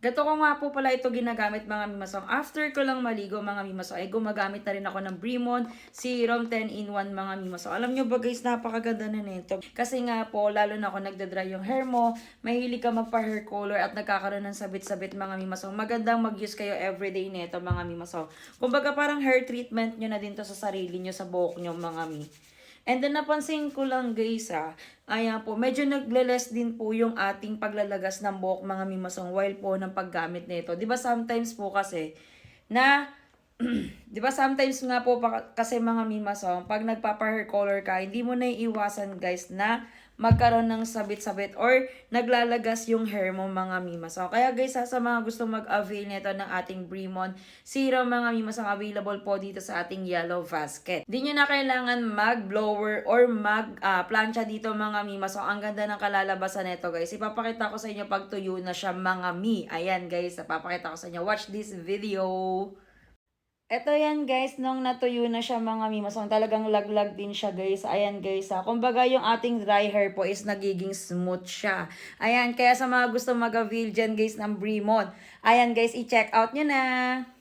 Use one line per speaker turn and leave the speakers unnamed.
Gato ko nga po pala ito ginagamit mga mimasong. After ko lang maligo mga mimasong ay gumagamit na rin ako ng Bremon Serum 10-in-1 mga mimasong. Alam nyo ba guys, napakaganda na nito. Kasi nga po, lalo na ako nagdadry yung hair mo, mahilig ka magpa-hair color at nagkakaroon ng sabit-sabit mga mimasong. Magandang mag-use kayo everyday nito mga mimasong. Kumbaga parang hair treatment nyo na din to sa sarili nyo, sa buhok nyo mga mi. And then napansin ko lang guys ayan po, medyo nagle-less din po yung ating paglalagas ng buhok mga mimasong while po ng paggamit nito. 'Di ba sometimes po kasi na 'di ba sometimes nga po kasi mga mimasong pag nagpapa-hair color ka, hindi mo na iiwasan guys na magkaroon ng sabit-sabit or naglalagas yung hair mo mga mimasong. Kaya guys, sa mga gusto mag-avail nito ng ating Bremon Serum mga mimasong, available po dito sa ating yellow basket. Di nyo na kailangan mag-blower or mag-plancha dito mga mimasong. Ang ganda ng kalalabasan nito guys. Ipapakita ko sa inyo pag tuyo na siya mga mi. Ayan guys, ipapakita ko sa inyo. Watch this video. Eto yan guys, nung natuyo na siya mga mimasong, talagang laglag din siya guys. Ayan guys kumbaga yung ating dry hair po is nagiging smooth siya. Ayan, kaya sa mga gusto mag-avail dyan guys ng Bremon, ayan guys, i-check out nyo na.